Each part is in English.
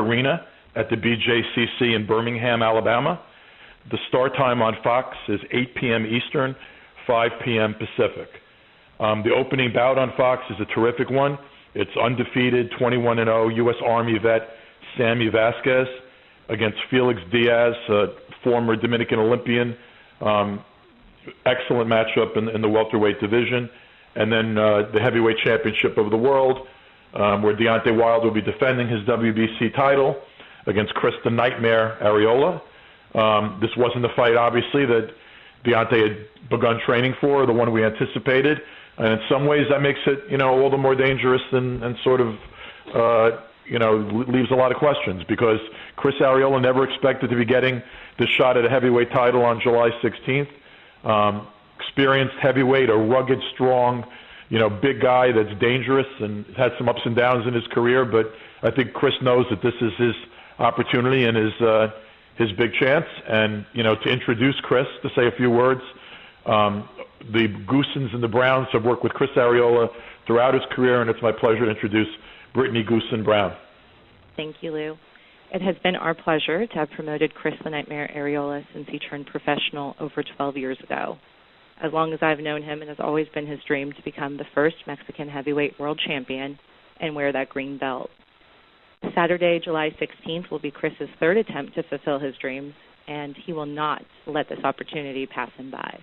Arena at the BJCC in Birmingham, Alabama. The start time on Fox is 8 p.m. Eastern, 5 p.m. Pacific. The opening bout on Fox is a terrific one. It's undefeated, 21-0 U.S. Army vet Sammy Vasquez against Felix Diaz, former Dominican Olympian. Excellent matchup in the welterweight division. And then the heavyweight championship of the world, where Deontay Wilder will be defending his WBC title against Chris the Nightmare Arreola. This wasn't the fight, obviously, that Deontay had begun training for, the one we anticipated. And in some ways, that makes it, all the more dangerous and sort of, leaves a lot of questions, because Chris Arreola never expected to be getting this shot at a heavyweight title on July 16th. Experienced heavyweight, a rugged, strong, big guy that's dangerous and had some ups and downs in his career. But I think Chris knows that this is his opportunity and his big chance. And, to introduce Chris, to say a few words, the Goosens and the Browns have worked with Chris Arreola throughout his career, and it's my pleasure to introduce Brittany Goosen Brown. Thank you, Lou. It has been our pleasure to have promoted Chris the Nightmare Arreola since he turned professional over 12 years ago. As long as I've known him, it has always been his dream to become the first Mexican heavyweight world champion and wear that green belt. Saturday, July 16th will be Chris's third attempt to fulfill his dreams, and he will not let this opportunity pass him by.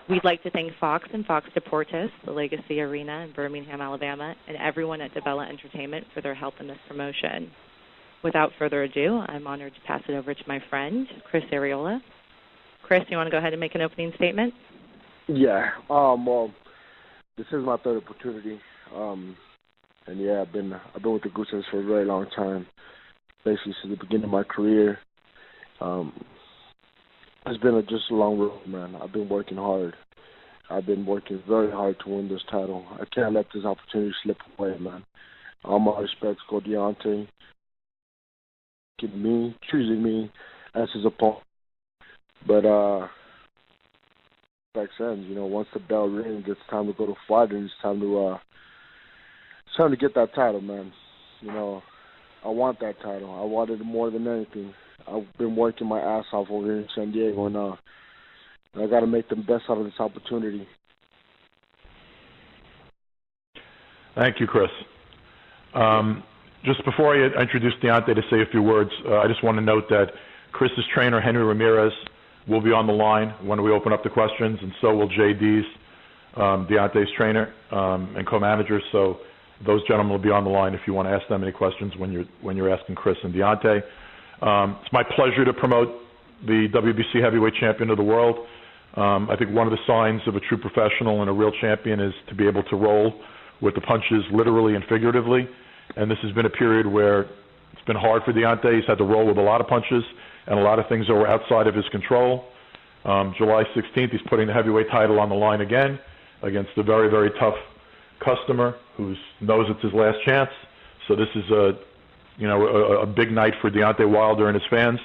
We'd like to thank Fox and Fox Deportes, the Legacy Arena in Birmingham, Alabama, and everyone at DeBella Entertainment for their help in this promotion. Without further ado, I'm honored to pass it over to my friend, Chris Arreola. Chris, you want to go ahead and make an opening statement? Yeah. Well, this is my third opportunity, and yeah, I've been with the Goosens for a very long time, basically since the beginning of my career. It's been just a long road, man. I've been working hard. I've been working very hard to win this title. I can't let this opportunity slip away, man. All my respects go Deontay, choosing me as his opponent. But like I said, once the bell rings, it's time to go to fight, and it's time to get that title, man. I want that title. I want it more than anything. I've been working my ass off over here in San Diego, and I got to make the best out of this opportunity. Thank you, Chris. Just before I introduce Deontay to say a few words, I just want to note that Chris's trainer, Henry Ramirez, will be on the line when we open up the questions, and so will JD's, Deontay's trainer and co-manager. So those gentlemen will be on the line if you want to ask them any questions when you're asking Chris and Deontay. It's my pleasure to promote the WBC heavyweight champion of the world. I think one of the signs of a true professional and a real champion is to be able to roll with the punches literally and figuratively. And this has been a period where it's been hard for Deontay. He's had to roll with a lot of punches and a lot of things that were outside of his control. July 16th, he's putting the heavyweight title on the line again against a very, very tough customer who knows it's his last chance. So this is a big night for Deontay Wilder and his fans,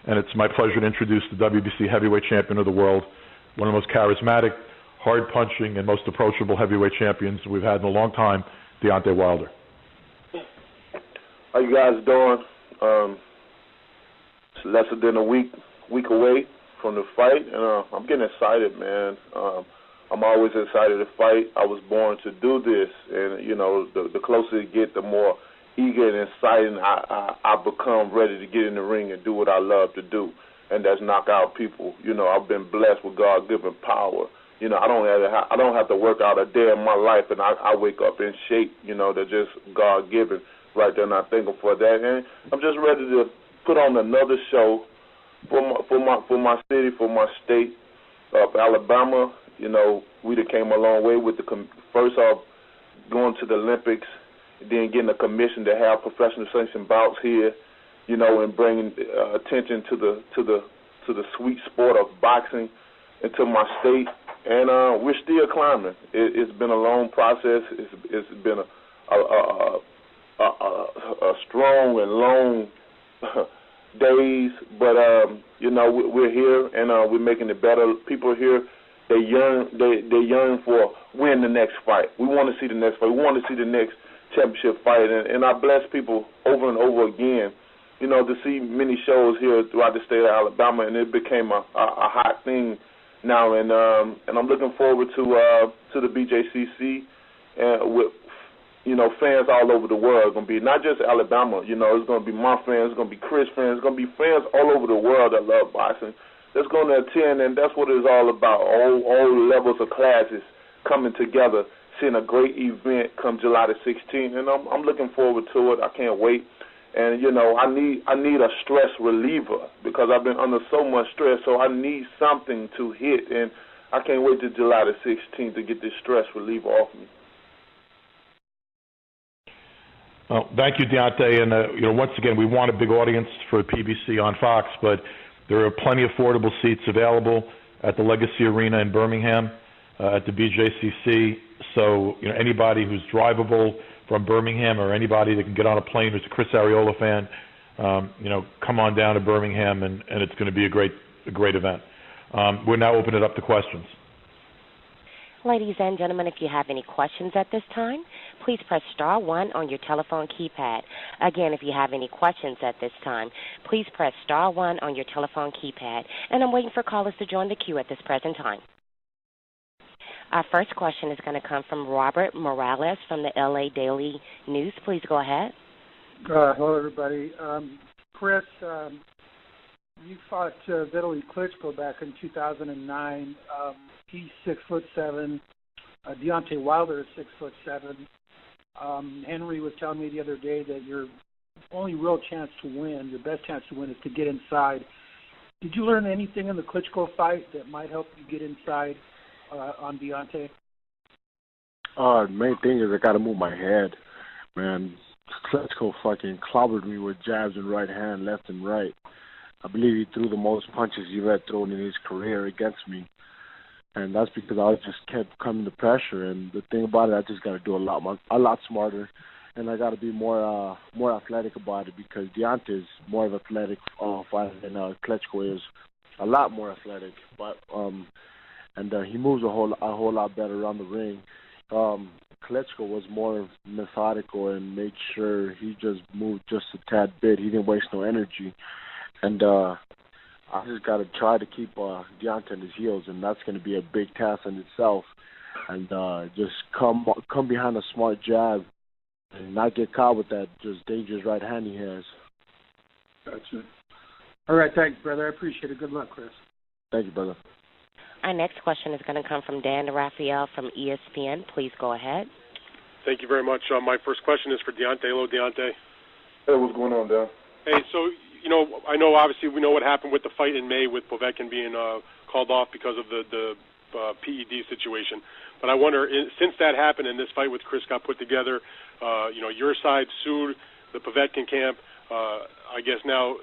and it's my pleasure to introduce the WBC heavyweight champion of the world, one of the most charismatic, hard-punching, and most approachable heavyweight champions we've had in a long time, Deontay Wilder. How you guys doing? It's less than a week away from the fight, and I'm getting excited, man. I'm always excited to fight. I was born to do this, and the closer you get, the more eager and excited I become, ready to get in the ring and do what I love to do, and that's knock out people. I've been blessed with God-given power. I don't have to work out a day in my life, and I wake up in shape. They're just God-given right there, and I thank Him for that. And I'm just ready to put on another show for my city, for my state of Alabama. We done came a long way with the first off going to the Olympics, then getting a commission to have professional sanctioned bouts here, and bringing attention to the sweet sport of boxing into my state. And we're still climbing. It's been a long process. It's been a strong and long days, but we're here and we're making it better. People here, they yearn for when the next fight. We want to see the next fight. We want to see the next championship fight. And I bless people over and over again, to see many shows here throughout the state of Alabama, and it became a hot thing now. And I'm looking forward to the BJCC with fans all over the world. It's going to be not just Alabama. It's going to be my fans. It's going to be Chris fans. It's going to be fans all over the world that love boxing that's going to attend, and that's what it's all about. All levels of classes coming together, seeing a great event come July the 16th, and I'm looking forward to it. I can't wait. And, I need a stress reliever because I've been under so much stress, so I need something to hit, and I can't wait till July the 16th to get this stress reliever off me. Well, thank you, Deontay. And, once again, we want a big audience for PBC on Fox, but there are plenty of affordable seats available at the Legacy Arena in Birmingham at the BJCC. So, anybody who's drivable from Birmingham or anybody that can get on a plane who's a Chris Arreola fan, come on down to Birmingham, and it's going to be a great event. We'll now open it up to questions. Ladies and gentlemen, if you have any questions at this time, please press star 1 on your telephone keypad. Again, if you have any questions at this time, please press star 1 on your telephone keypad. And I'm waiting for callers to join the queue at this present time. Our first question is going to come from Robert Morales from the LA Daily News. Please go ahead. Hello, everybody. Chris, you fought Vitaly Klitschko back in 2009. He's 6'7". Deontay Wilder is 6'7". Henry was telling me the other day that your only real chance to win, your best chance to win, is to get inside. Did you learn anything in the Klitschko fight that might help you get inside on Deontay? The main thing is I got to move my head, man. Klitschko fucking clobbered me with jabs and right hand, left and right. I believe he threw the most punches he's ever thrown in his career against me. And that's because I just kept coming to pressure. And the thing about it, I just got to do a lot smarter, and I got to be more athletic about it because Deontay is more of an athletic fighter than Klitschko is, a lot more athletic. But he moves a whole lot better around the ring. Klitschko was more methodical and made sure he just moved just a tad bit. He didn't waste no energy, and I just got to try to keep Deontay on his heels, and that's going to be a big task in itself. And just come behind a smart jab and not get caught with that just dangerous right hand he has. Gotcha. All right, thanks, brother. I appreciate it. Good luck, Chris. Thank you, brother. Our next question is going to come from Dan Raphael from ESPN. Please go ahead. Thank you very much. My first question is for Deontay. Hello, Deontay. Hey, what's going on, Dan? Hey, so, I know obviously we know what happened with the fight in May with Povetkin being called off because of the PED situation. But I wonder, since that happened and this fight with Chris got put together, your side sued the Povetkin camp. I guess now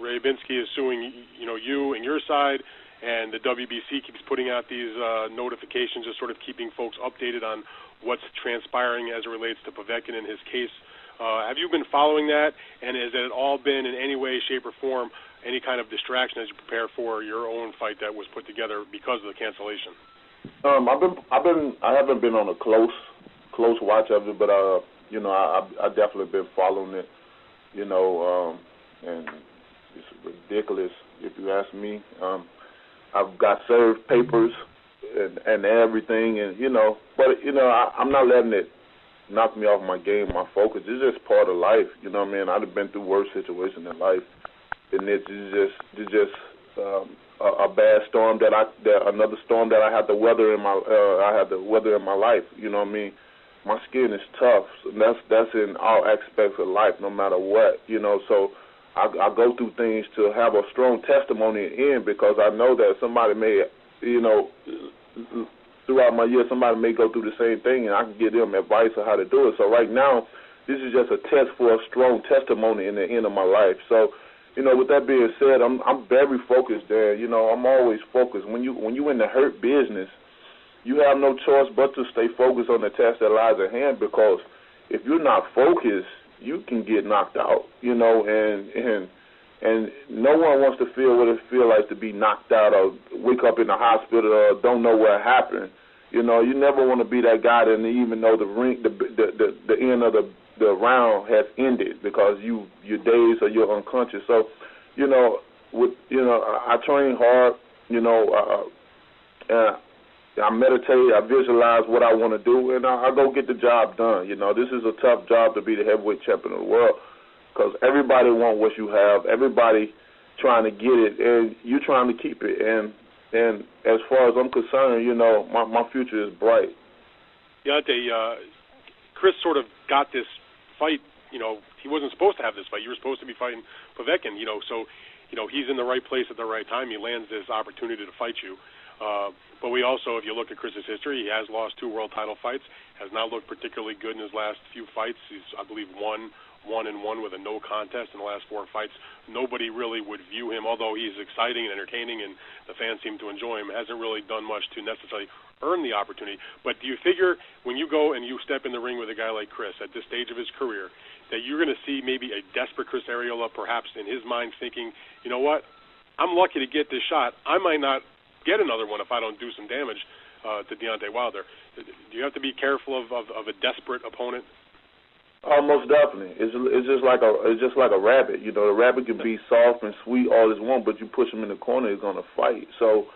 Rabinsky is suing, you and your side, and the WBC keeps putting out these notifications, just sort of keeping folks updated on what's transpiring as it relates to Povetkin and his case. Have you been following that, and has it all been in any way, shape, or form any kind of distraction as you prepare for your own fight that was put together because of the cancellation? I haven't been on a close watch of it, but I definitely been following it, and it's ridiculous if you ask me. I've got served papers and everything, and but I'm not letting it knock me off my game, my focus. It's just part of life, I've been through worse situations in life, and it's just a bad storm another storm that I had to weather in my life. My skin is tough, so that's in all aspects of life, no matter what. So I go through things to have a strong testimony in, because I know that somebody may, throughout my year, somebody may go through the same thing, and I can give them advice on how to do it. So right now, this is just a test for a strong testimony in the end of my life. So, with that being said, I'm very focused there. I'm always focused. When you in the hurt business, you have no choice but to stay focused on the task that lies at hand, because if you're not focused, you can get knocked out, and no one wants to feel what it feels like to be knocked out or wake up in the hospital or don't know what happened. You know, you never want to be that guy that even though the end of the round has ended because your days or you're unconscious. So, you know, I train hard. You know, I meditate, I visualize what I want to do, and I go get the job done. You know, this is a tough job to be the heavyweight champion of the world because everybody wants what you have. Everybody trying to get it, and you trying to keep it. And as far as I'm concerned, you know, my future is bright. Deontay, Chris sort of got this fight. You know, he wasn't supposed to have this fight. You were supposed to be fighting Povetkin. You know, so you know he's in the right place at the right time. He lands this opportunity to fight you. But we also, if you look at Chris's history, he has lost 2 world title fights, has not looked particularly good in his last few fights. He's, I believe, 1-1 with a no contest in the last 4 fights. Nobody really would view him, although he's exciting and entertaining and the fans seem to enjoy him, hasn't really done much to necessarily earn the opportunity. But do you figure when you go and you step in the ring with a guy like Chris at this stage of his career that you're going to see maybe a desperate Chris Arreola perhaps in his mind thinking, you know what, I'm lucky to get this shot. I might not get another one if I don't do some damage to Deontay Wilder. Do you have to be careful of a desperate opponent? Oh, most definitely. It's just like a rabbit. You know, the rabbit can be soft and sweet all it wants, but you push him in the corner, he's gonna fight. So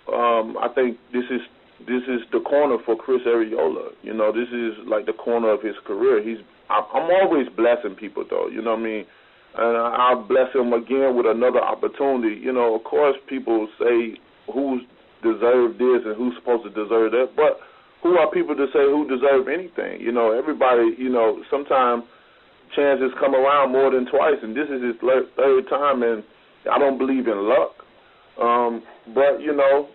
I think this is the corner for Chris Arreola. You know, this is like the corner of his career. I'm always blessing people though. You know what I mean? And I'll bless him again with another opportunity. You know, of course, people say who's deserved this and who's supposed to deserve that, but who are people to say who deserve anything? You know, everybody, you know, sometimes chances come around more than twice, and this is his third time, and I don't believe in luck. But, you know,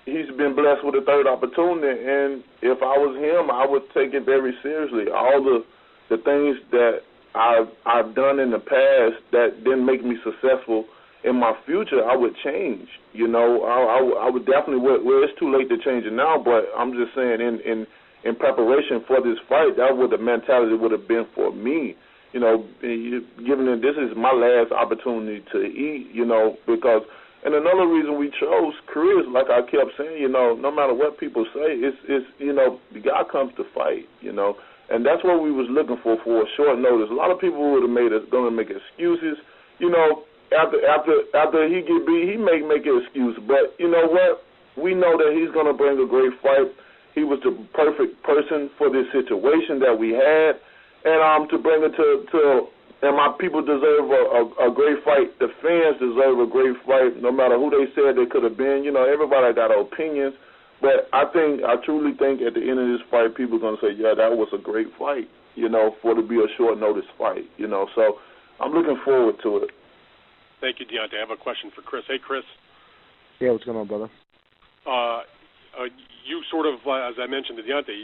he's been blessed with a third opportunity, and if I was him, I would take it very seriously. All the things that I've done in the past that didn't make me successful in my future, I would change. You know, I would definitely. Well, it's too late to change it now, but I'm just saying, in preparation for this fight, that would the mentality would have been for me. You know, given that this is my last opportunity to eat. You know, because and another reason we chose careers, like I kept saying, you know, no matter what people say, it's you know, the guy comes to fight. You know, and that's what we was looking for a short notice. A lot of people would have going to make excuses. You know. After he get beat, he may make an excuse. But you know what? We know that he's going to bring a great fight. He was the perfect person for this situation that we had, and to bring it to and my people deserve a great fight. The fans deserve a great fight, no matter who they said they could have been. You know, everybody got opinions, but I truly think at the end of this fight, people are going to say, yeah, that was a great fight. You know, for it to be a short notice fight. You know, so I'm looking forward to it. Thank you, Deontay. I have a question for Chris. Hey, Chris. Yeah, what's going on, brother? You sort of, as I mentioned to Deontay,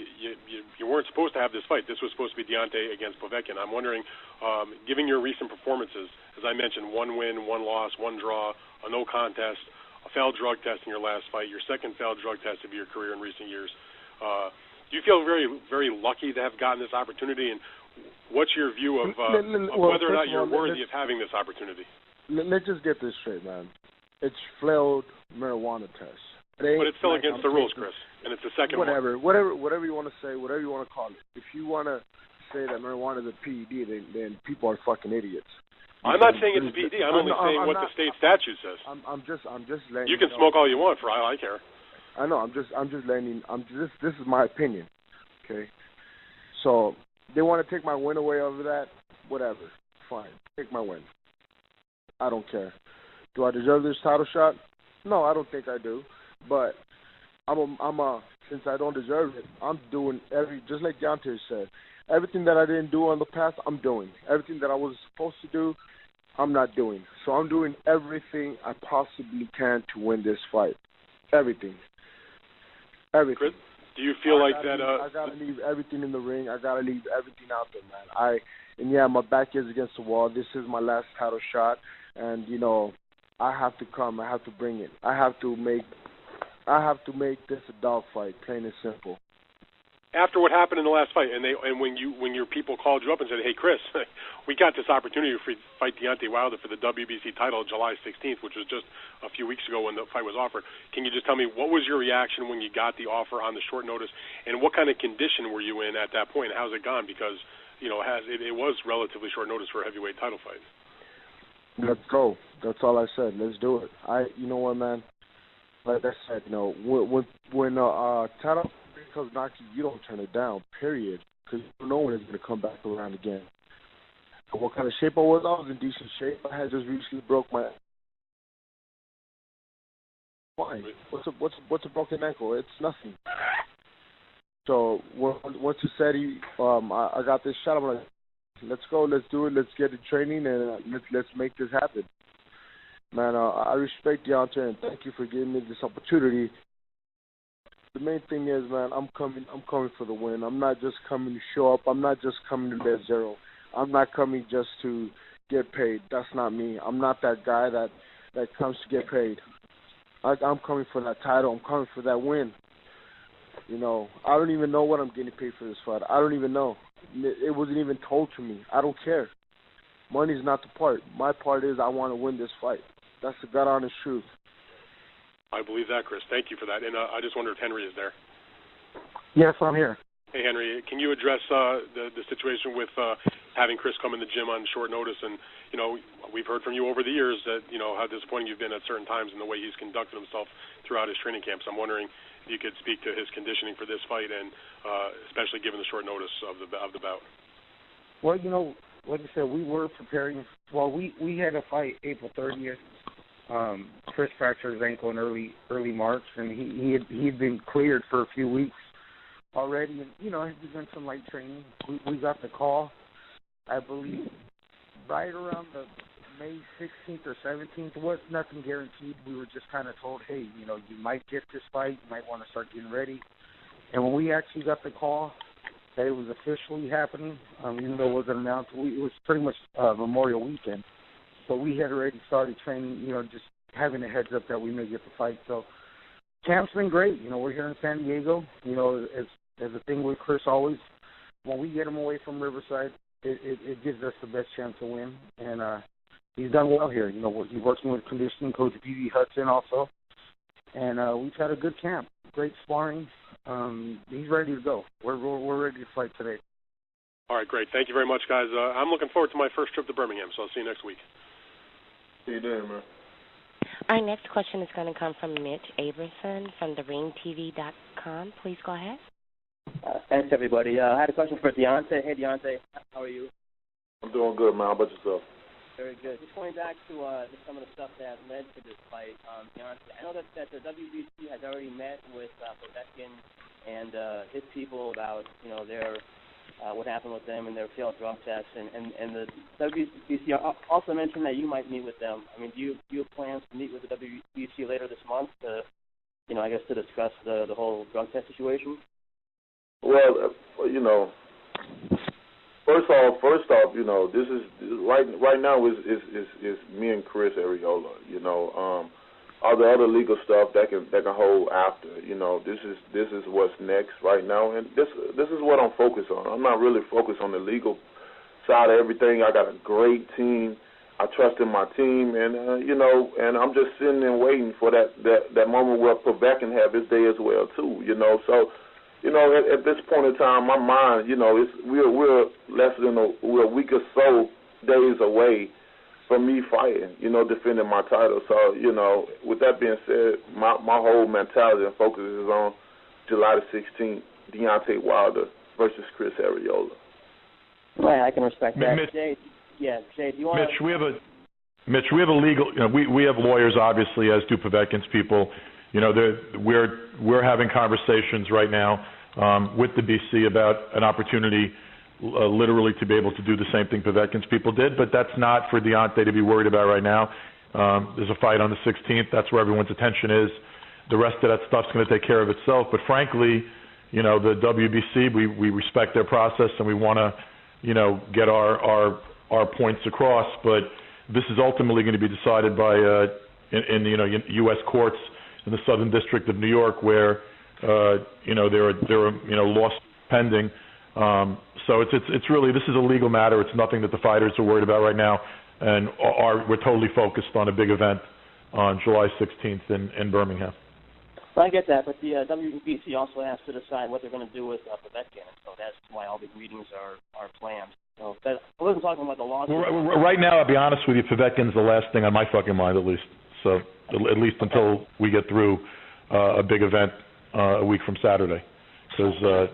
you weren't supposed to have this fight. This was supposed to be Deontay against Povetkin. I'm wondering, given your recent performances, as I mentioned, 1 win, 1 loss, 1 draw, a no contest, a failed drug test in your last fight, your second failed drug test of your career in recent years. Do you feel very, very lucky to have gotten this opportunity? And what's your view of whether or not you're worthy of having this opportunity? Let's just get this straight, man. It's failed marijuana test. But it's still against the rules, Chris, and it's the second one. Whatever you want to say, whatever you want to call it. If you want to say that marijuana is a PED, then people are fucking idiots. I'm not saying it's a PED. I'm only saying what the state statute says. I'm just letting you can smoke all you want, for all I care. I know. I'm just letting. This is my opinion. Okay. So they want to take my win away over that. Whatever. Fine. Take my win. I don't care. Do I deserve this title shot? No, I don't think I do. But since I don't deserve it, I'm doing just like Deontay said, everything that I didn't do in the past, I'm doing. Everything that I was supposed to do, I'm not doing. So I'm doing everything I possibly can to win this fight. Everything. Chris, do you feel like that? I gotta leave everything in the ring. I gotta leave everything out there, man. My back is against the wall. This is my last title shot. And, you know, I have to come. I have to bring it. I have to make this a dogfight, plain and simple. after what happened in the last fight, and when your people called you up and said, "Hey, Chris, we got this opportunity to fight Deontay Wilder for the WBC title July 16th, which was just a few weeks ago when the fight was offered." Can you just tell me what was your reaction when you got the offer on the short notice, and what kind of condition were you in at that point? How's it gone? Because it was relatively short notice for a heavyweight title fight. Let's go. That's all I said. Let's do it. You know what, man? Like I said, when title comes knocking, you don't turn it down. Period. Because you don't know when it's going to come back around again. And what kind of shape I was in decent shape. I had just recently broke my. Why? What's a broken ankle? It's nothing. So once he said I got this shot, I'm like, let's go, let's do it, let's get the training, and let's make this happen. Man, I respect Deontay, and thank you for giving me this opportunity. The main thing is, man, I'm coming for the win. I'm not just coming to show up. I'm not just coming to bet zero. I'm not coming just to get paid. That's not me. I'm not that guy that comes to get paid. I'm coming for that title. I'm coming for that win. I don't even know what I'm getting paid for this fight. I don't even know. It wasn't even told to me. I don't care. Money's not the part. My part is I want to win this fight. That's the God honest truth. I believe that, Chris. Thank you for that. And I just wonder if Henry is there. Yes, I'm here. Hey, Henry, can you address the situation with having Chris come in the gym on short notice? And, we've heard from you over the years that, how disappointing you've been at certain times in the way he's conducted himself throughout his training camps. I'm wondering if you could speak to his conditioning for this fight, and especially given the short notice of the bout. Well, like I said, we were preparing. Well, we had a fight April 30th. Chris fractured his ankle in early March, and he'd been cleared for a few weeks already, and he'd done some light training. We got the call, I believe, right around the May 16th or 17th. It was nothing guaranteed. We were just kind of told, hey, you might get this fight. You might want to start getting ready. And when we actually got the call that it was officially happening, even though it wasn't announced, it was pretty much Memorial Weekend. So we had already started training, just having a heads up that we may get the fight. So camp's been great. We're here in San Diego. As a thing with Chris always, when we get him away from Riverside, it gives us the best chance to win. And he's done well here. He's working with conditioning coach B.B. Hudson also. And we've had a good camp, great sparring. He's ready to go. We're ready to fight today. All right, great. Thank you very much, guys. I'm looking forward to my first trip to Birmingham, so I'll see you next week. See you then, man. Our next question is going to come from Mitch Aberson from theringtv.com. Please go ahead. Thanks, everybody. I had a question for Deontay. Hey, Deontay, how are you? I'm doing good, man. How about yourself? Very good. Just going back to some of the stuff that led to this fight, Deontay, I know that the WBC has already met with Povetkin and his people about, their what happened with them and their failed drug tests, and the WBC also mentioned that you might meet with them. I mean, do you have plans to meet with the WBC later this month to, I guess to discuss the whole drug test situation? Well, First off, this is right now is me and Chris Arreola. All the other legal stuff that can hold after. This is what's next right now, and this is what I'm focused on. I'm not really focused on the legal side of everything. I got a great team. I trust in my team, and and I'm just sitting and waiting for that moment where Povetkin have his day as well too. So. At this point in time, my mind, we're less than we're a week or so days away from me fighting, defending my title. So, with that being said, my whole mentality and focus is on July the 16th, Deontay Wilder versus Chris Arreola. Right, I can respect that. Mitch, Jay, do you want Mitch, we have a legal, we have lawyers, obviously, as do Povetkin's people. We're having conversations right now with the BC about an opportunity literally to be able to do the same thing Povetkin's people did, but that's not for Deontay to be worried about right now. There's a fight on the 16th. That's where everyone's attention is. The rest of that stuff's going to take care of itself. But frankly, the WBC, we respect their process, and we want to, get our points across. But this is ultimately going to be decided by in the U.S. courts in the Southern District of New York, where there are pending. So it's really, this is a legal matter. It's nothing that the fighters are worried about right now, and we're totally focused on a big event on July 16th in Birmingham. Well, I get that, but the WBC also has to decide what they're going to do with Povetkin, so that's why all these meetings are planned. So I wasn't talking about the lawsuit. Well, right now, I'll be honest with you, Povetkin's the last thing on my fucking mind, at least. So at least until we get through a big event a week from Saturday. Because,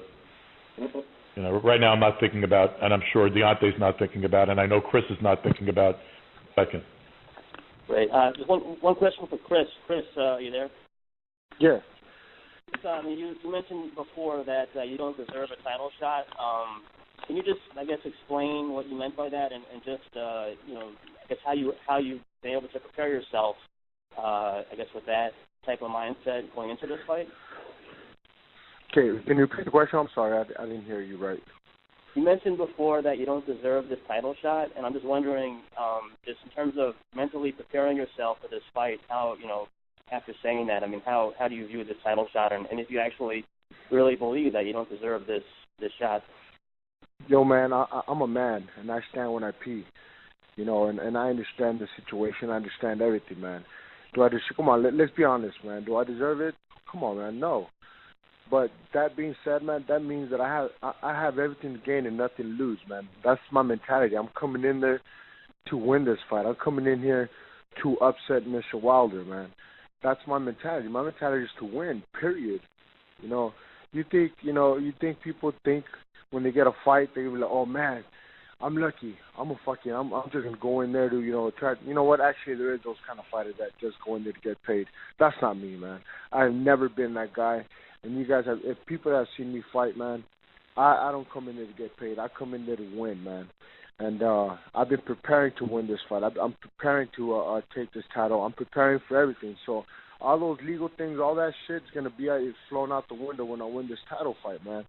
right now I'm not thinking about, and I'm sure Deontay's not thinking about, and I know Chris is not thinking about Povetkin. Great. Just one question for Chris. Chris, are you there? Yeah. You mentioned before that you don't deserve a title shot. Can you just, I guess, explain what you meant by that, and just, I guess how you've been able to prepare yourself, I guess, with that type of mindset going into this fight? Okay, can you repeat the question? I'm sorry, I didn't hear you right. You mentioned before that you don't deserve this title shot, and I'm just wondering, just in terms of mentally preparing yourself for this fight, how, after saying that, I mean, how do you view this title shot, and if you actually really believe that you don't deserve this shot? Yo, man, I'm a man, and I stand when I pee, and I understand the situation. I understand everything, man. Come on, let's be honest, man. Do I deserve it? Come on, man, no. But that being said, man, that means that I have everything to gain and nothing to lose, man. That's my mentality. I'm coming in there to win this fight. I'm coming in here to upset Mr. Wilder, man. That's my mentality. My mentality is to win, period. You think people think when they get a fight, they be like, oh, man, I'm lucky. I'm just going to go in there to, try. You know what? Actually, there is those kind of fighters that just go in there to get paid. That's not me, man. I've never been that guy. And you guys if people that have seen me fight, man, I don't come in there to get paid. I come in there to win, man. And I've been preparing to win this fight. I'm preparing to take this title. I'm preparing for everything. So all those legal things, all that shit's gonna be flown out the window when I win this title fight, man.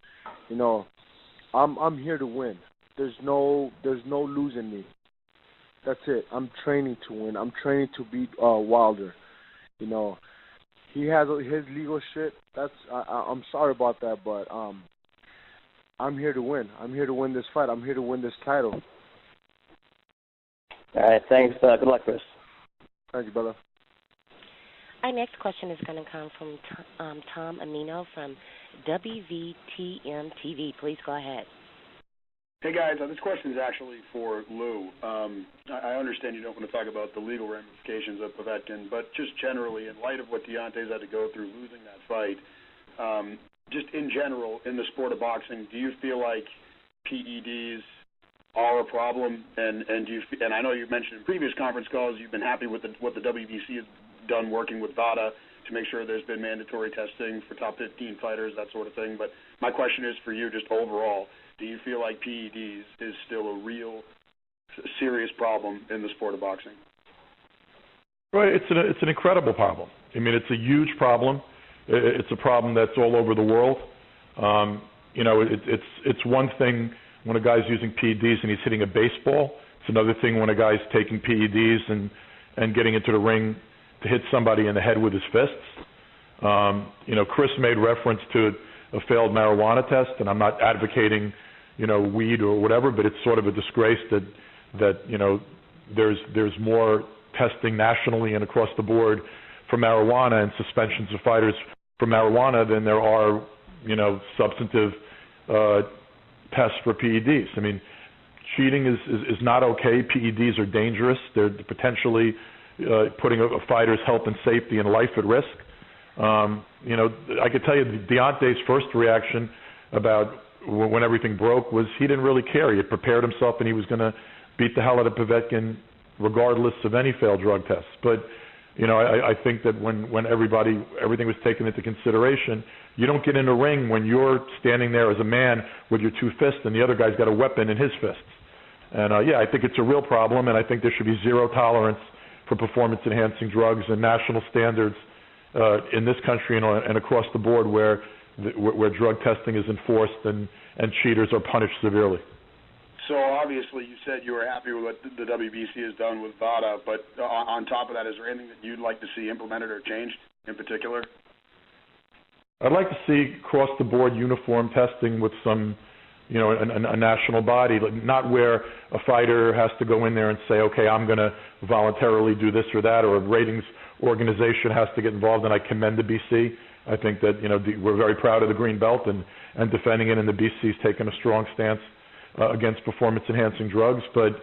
I'm here to win. There's no losing me. That's it. I'm training to win. I'm training to beat Wilder. He has his legal shit. I'm sorry about that, but I'm here to win. I'm here to win this fight. I'm here to win this title. All right, thanks. Good luck, Chris. Thank you, brother. Our next question is going to come from Tom Amino from WVTM TV. Please go ahead. Hey, guys, this question is actually for Lou. I understand you don't want to talk about the legal ramifications of Povetkin, but just generally, in light of what Deontay's had to go through losing that fight, just in general, in the sport of boxing, do you feel like PEDs are a problem? And I know you've mentioned in previous conference calls you've been happy with what the WBC has done working with VADA to make sure there's been mandatory testing for top 15 fighters, that sort of thing. But my question is for you just overall, do you feel like PEDs is still a real serious problem in the sport of boxing? Right, it's an incredible problem. I mean, it's a huge problem. It's a problem that's all over the world. It's one thing when a guy's using PEDs and he's hitting a baseball. It's another thing when a guy's taking PEDs and getting into the ring to hit somebody in the head with his fists. Chris made reference to a failed marijuana test, and I'm not advocating, weed or whatever, but it's sort of a disgrace that there's more testing nationally and across the board for marijuana and suspensions of fighters for marijuana than there are, substantive tests for PEDs. I mean, cheating is not okay. PEDs are dangerous. They're potentially putting a fighter's health and safety and life at risk. I could tell you Deontay's first reaction about when everything broke was he didn't really care. He had prepared himself and he was going to beat the hell out of Povetkin regardless of any failed drug tests. But, I think that when everything was taken into consideration, you don't get in a ring when you're standing there as a man with your two fists and the other guy's got a weapon in his fists. And, I think it's a real problem, and I think there should be zero tolerance for performance-enhancing drugs and national standards in this country and across the board where drug testing is enforced and cheaters are punished severely. So obviously you said you were happy with what the WBC has done with VADA, but on top of that, is there anything that you'd like to see implemented or changed in particular? I'd like to see across-the-board uniform testing with some, a national body, not where a fighter has to go in there and say, okay, I'm going to voluntarily do this or that, or a ratings organization has to get involved, and I commend the BC. I think that, we're very proud of the green belt and defending it, and the BC's taken a strong stance against performance-enhancing drugs, but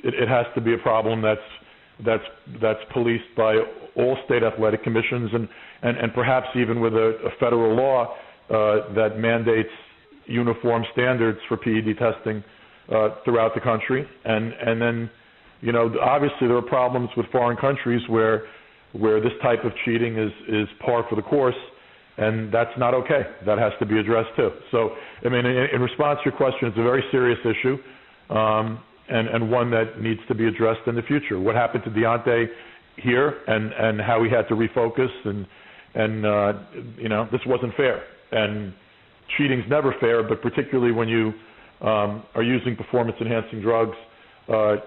it has to be a problem that's policed by all state athletic commissions and perhaps even with a federal law that mandates uniform standards for PED testing throughout the country. And then, obviously there are problems with foreign countries where this type of cheating is par for the course, and that's not okay. That has to be addressed too. So, I mean, in response to your question, it's a very serious issue. And one that needs to be addressed in the future. What happened to Deontay here and how he had to refocus and this wasn't fair. And cheating's never fair, but particularly when you are using performance-enhancing drugs,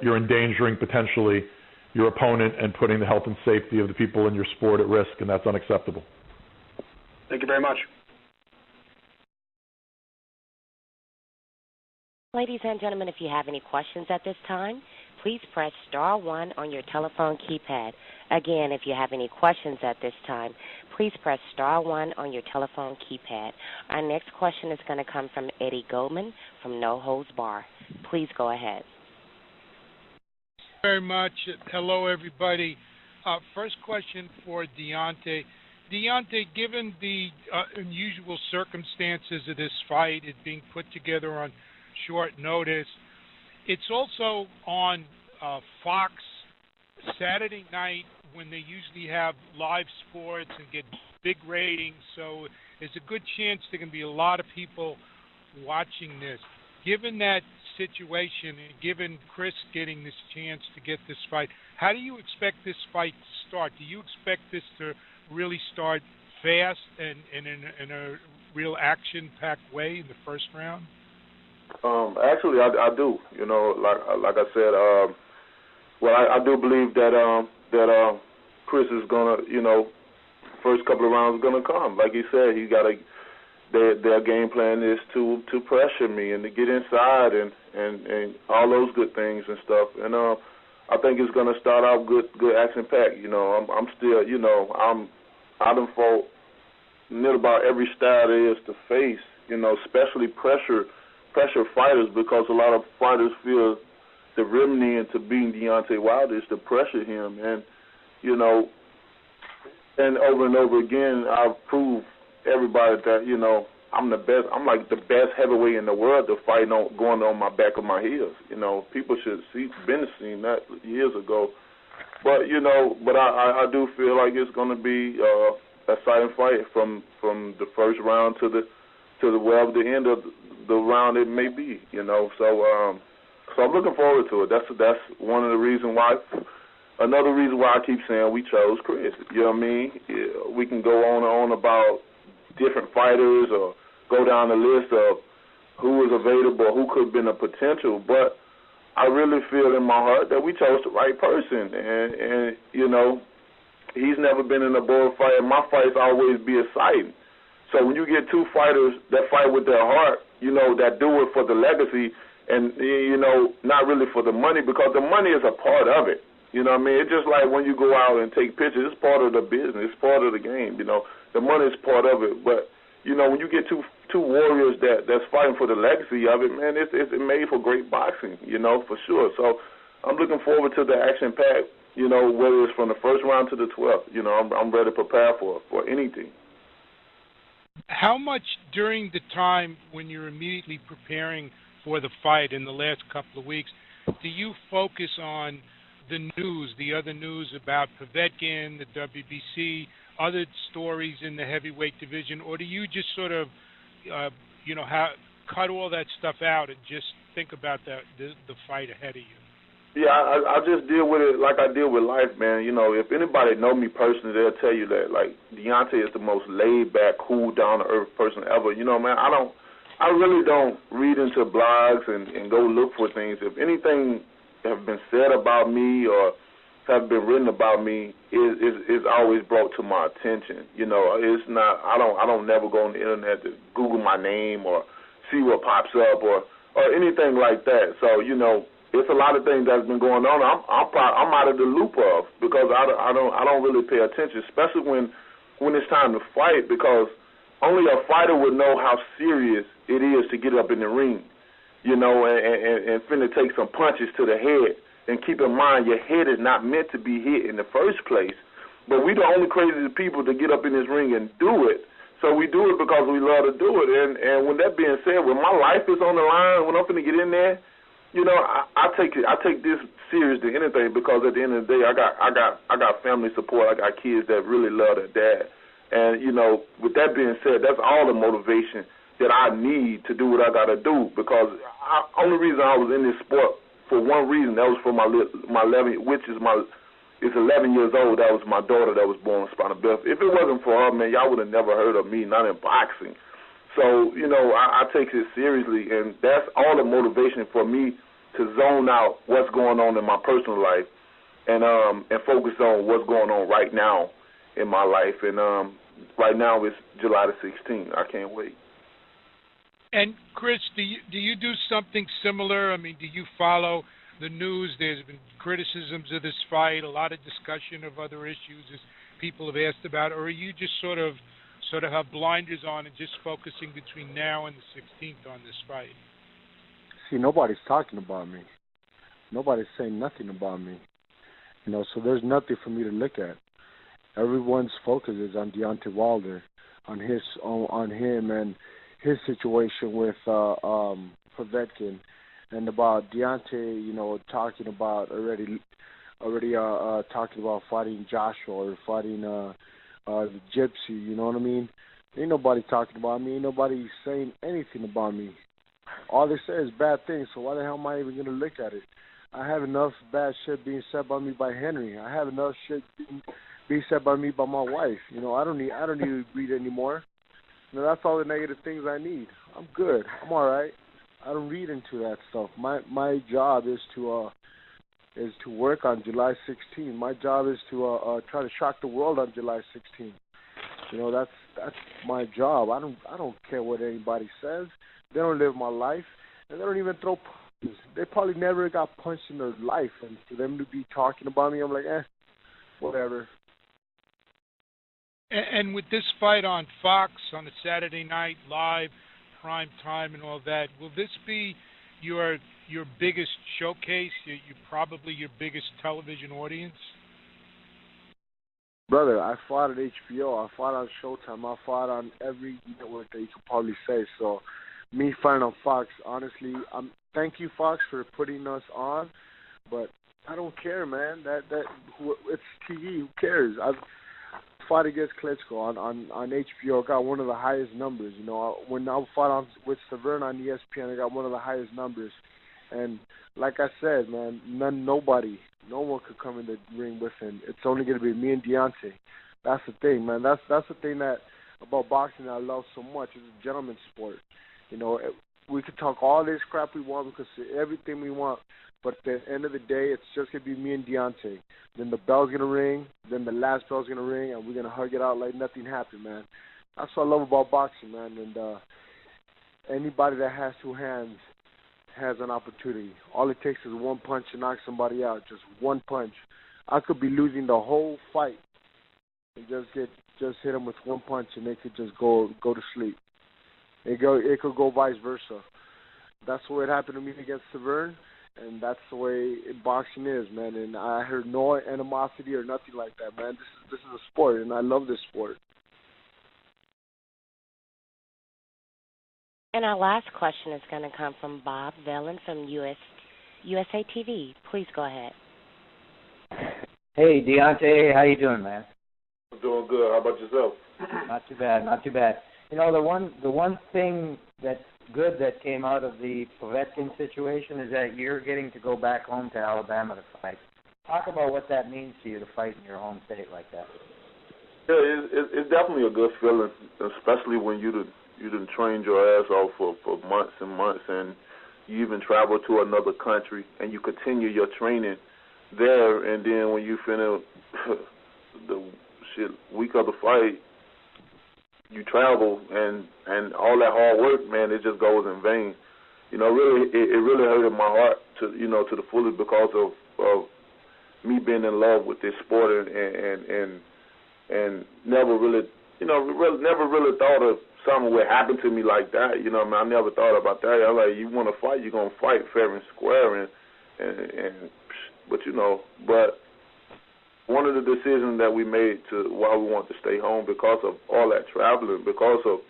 you're endangering potentially your opponent and putting the health and safety of the people in your sport at risk, and that's unacceptable. Thank you very much. Ladies and gentlemen, if you have any questions at this time, please press star 1 on your telephone keypad. Again, if you have any questions at this time, please press star 1 on your telephone keypad. Our next question is going to come from Eddie Goldman from No Holds Bar. Please go ahead. Very much. Hello, everybody. First question for Deontay. Deontay, given the unusual circumstances of this fight, it being put together on short notice, it's also on Fox Saturday night when they usually have live sports and get big ratings, so there's a good chance there can be a lot of people watching this. Given that situation and given Chris getting this chance to get this fight, how do you expect this fight to start? Do you expect this to really start fast and in a real action-packed way in the first round? Actually, I do. Like I said, I do believe that Chris is gonna, first couple of rounds is gonna come. Like he said, their game plan is to pressure me and to get inside and all those good things and stuff. And I think it's gonna start out good action packed. I'm still, I done fought near about every style there is to face. Especially pressure fighters, because a lot of fighters feel the remedy into beating Deontay Wilder is to pressure him, and and over again I've proved everybody that I'm the best. I'm like the best heavyweight in the world to fight going on my back of my heels. People should been seeing that years ago, but I do feel like it's going to be a exciting fight from the first round to the end of the round it may be, so I'm looking forward to it. That's one of the reasons why. Another reason why I keep saying we chose Chris. You know what I mean? We can go on and on about different fighters or go down the list of who was available, who could have been a potential, but I really feel in my heart that we chose the right person, and he's never been in a board fight, and my fights always be exciting. So when you get two fighters that fight with their heart, that do it for the legacy and, not really for the money, because the money is a part of it. You know what I mean? It's just like when you go out and take pictures, it's part of the business, it's part of the game, The money is part of it. But, when you get two warriors that's fighting for the legacy of it, man, it's made for great boxing, for sure. So I'm looking forward to the action-packed, whether it's from the first round to the 12th. I'm ready to prepare for anything. How much during the time when you're immediately preparing for the fight in the last couple of weeks do you focus on the news, the other news about Povetkin, the WBC, other stories in the heavyweight division, or do you just sort of, cut all that stuff out and just think about the fight ahead of you? Yeah, I just deal with it like I deal with life, man. If anybody know me personally, they'll tell you that, like, Deontay is the most laid-back, cool, down-to-earth person ever. Man, I really don't read into blogs and go look for things. If anything have been said about me or have been written about me is always brought to my attention. You know, it's not. I don't never go on the internet to Google my name or see what pops up or anything like that. So you know, it's a lot of things that's been going on. I'm out of the loop of because I don't really pay attention, especially when it's time to fight, because only a fighter would know how serious it is to get up in the ring, you know, and finna take some punches to the head. And keep in mind, your head is not meant to be hit in the first place. But we the only crazy people to get up in this ring and do it. So we do it because we love to do it. And when that being said, when my life is on the line, when I'm finna get in there, you know, I take this serious to anything, because at the end of the day, I got family support. I got kids that really love their dad. And you know, with that being said, that's all the motivation that I need to do what I got to do, because only reason I was in this sport, for one reason, that was for my 11, which is 11 years old. That was my daughter that was born with spinal bifida. If it wasn't for her, man, y'all would have never heard of me, not in boxing. So, you know, I take it seriously, and that's all the motivation for me to zone out what's going on in my personal life and focus on what's going on right now in my life. And right now it's July the 16th. I can't wait. And Chris, do you do something similar? I mean, do you follow the news? There's been criticisms of this fight, a lot of discussion of other issues as people have asked about, or are you just sort of have blinders on and just focusing between now and the 16th on this fight? See, nobody's talking about me. Nobody's saying nothing about me. You know, so there's nothing for me to look at. Everyone's focus is on Deontay Wilder, on him and his situation with Povetkin, and about Deontay, you know, talking about already talking about fighting Joshua or fighting the Gypsy. You know what I mean? Ain't nobody talking about me. Ain't nobody saying anything about me. All they say is bad things. So why the hell am I even gonna look at it? I have enough bad shit being said by me by Henry. I have enough shit being said by me by my wife. You know, I don't need to read anymore. You know, that's all the negative things I need. I'm good. I'm all right. I don't read into that stuff. My job is to work on July 16th. My job is to try to shock the world on July 16th. You know, that's my job. I don't care what anybody says. They don't live my life, and they don't even throw punches. They probably never got punched in their life, and for them to be talking about me, I'm like, whatever. And with this fight on Fox on a Saturday night, live, prime time, and all that, will this be your biggest showcase? Probably your biggest television audience? Brother, I fought at HBO. I fought on Showtime. I fought on every network that you could probably say. So, me fighting on Fox, honestly, thank you, Fox, for putting us on. But I don't care, man. It's TV. Who cares? I've fought against Klitschko on HBO. Got one of the highest numbers. You know, when I fought with Severn on ESPN, I got one of the highest numbers. And like I said, man, no one could come in the ring with him. It's only going to be me and Deontay. That's the thing, man. That's the thing about boxing that I love so much. It's a gentleman's sport. You know, we could talk all this crap we want, we could say everything we want, but at the end of the day, it's just going to be me and Deontay. Then the bell's going to ring, then the last bell's going to ring, and we're going to hug it out like nothing happened, man. That's what I love about boxing, man. And anybody that has two hands has an opportunity. All it takes is one punch to knock somebody out, just one punch. I could be losing the whole fight and just hit them with one punch, and they could just go to sleep. It could go vice versa. That's the way it happened to me against Severn, and that's the way boxing is, man. And I heard no animosity or nothing like that, man. This is a sport, and I love this sport. And our last question is going to come from Bob Vellin from USA TV. Please go ahead. Hey, Deontay, how you doing, man? I'm doing good. How about yourself? Not too bad. You know, the one thing that's good that came out of the Povetkin situation is that you're getting to go back home to Alabama to fight. Talk about what that means to you to fight in your home state like that. Yeah, it's definitely a good feeling, especially when you done trained your ass off for months and months, and you even travel to another country and you continue your training there, and then when you finish the week of the fight, you travel, and all that hard work, man, it just goes in vain. Really, it really hurted my heart to the fullest because of me being in love with this sport and never really, never really thought of something would happen to me like that. I never thought about that. I was like, you want to fight, you're gonna fight fair and square, but one of the decisions that we made to why we want to stay home because of all that traveling, because of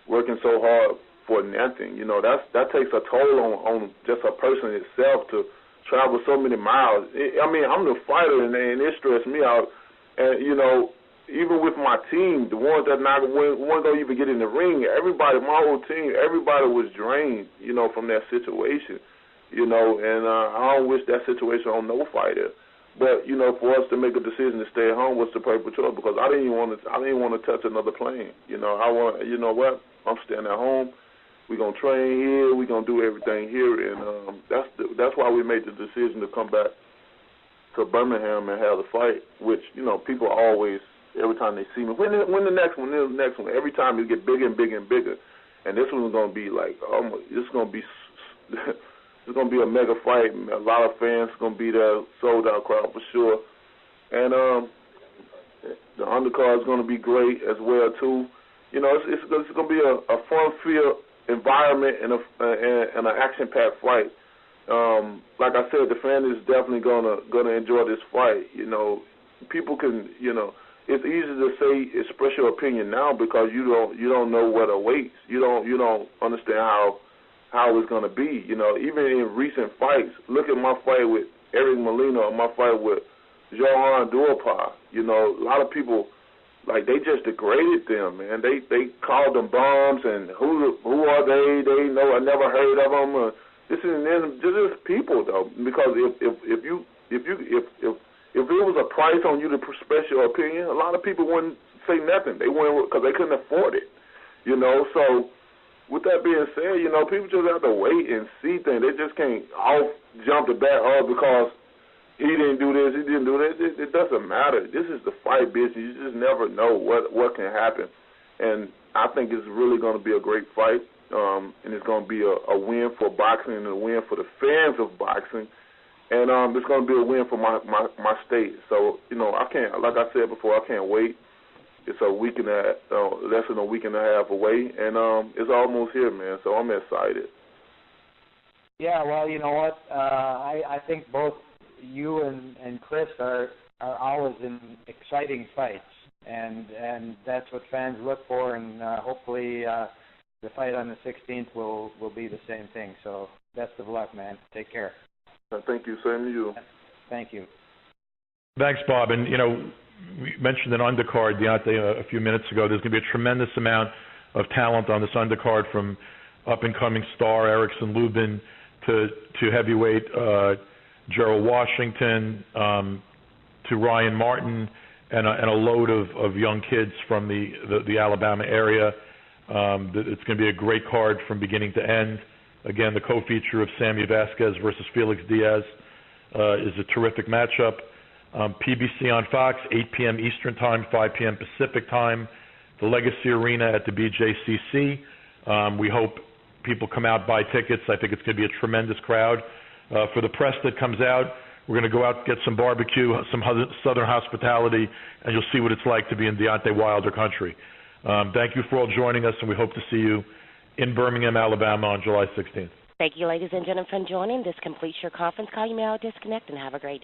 working so hard for nothing. That takes a toll on just a person itself to travel so many miles. I'm the fighter, and it stressed me out. And even with my team, the ones that don't even get in the ring, everybody, my whole team, everybody was drained, from that situation. And I don't wish that situation on no fighter. But for us to make a decision to stay at home was the perfect choice because I didn't want to touch another plane. I'm staying at home. We're gonna train here. We're gonna do everything here, and that's why we made the decision to come back to Birmingham and have the fight. Which people always, every time they see me, when the next one, every time it get bigger and bigger and bigger, and this one's gonna be like, it's gonna be a mega fight. A lot of fans gonna be there, sold out crowd for sure, and the undercard is gonna be great as well too. It's gonna be a fun-filled environment and an action-packed fight. Like I said, the fan is definitely gonna enjoy this fight. People can, it's easy to say express your opinion now because you don't know what awaits. You don't understand how it's gonna be. Even in recent fights, look at my fight with Eric Molina or my fight with Johan Duopa. A lot of people, like, they just degraded them, man. They called them bums and who are they? They know I never heard of them. This is people though, because if it was a price on you to express your opinion, a lot of people wouldn't say nothing. They wouldn't because they couldn't afford it. So with that being said, people just have to wait and see things. They just can't jump the bat because he didn't do this, he didn't do that. It doesn't matter. This is the fight business. You just never know what can happen. And I think it's really going to be a great fight, and it's going to be a win for boxing and a win for the fans of boxing. And it's going to be a win for my state. So, I can't, like I said before, I can't wait. It's a week and less than a week and a half away, and it's almost here, man. So I'm excited. Yeah, well, you know what? I think both you and Chris are always in exciting fights, and that's what fans look for, and hopefully the fight on the 16th will be the same thing. So best of luck, man. Take care. Thank you. Same to you. Thank you. Thanks, Bob. And, we mentioned an undercard, Deontay, a few minutes ago. There's going to be a tremendous amount of talent on this undercard, from up-and-coming star Erickson Lubin to heavyweight Gerald Washington, to Ryan Martin, and a load of young kids from the Alabama area. It's going to be a great card from beginning to end. Again, the co-feature of Sammy Vasquez versus Felix Diaz is a terrific matchup. PBC on Fox, 8 p.m. Eastern Time, 5 p.m. Pacific Time. The Legacy Arena at the BJCC. We hope people come out, buy tickets. I think it's going to be a tremendous crowd. For the press that comes out, we're going to go out, get some barbecue, some Southern hospitality, and you'll see what it's like to be in Deontay Wilder country. Thank you for all joining us, and we hope to see you in Birmingham, Alabama on July 16th. Thank you, ladies and gentlemen, for joining. This completes your conference call. You may all disconnect and have a great day.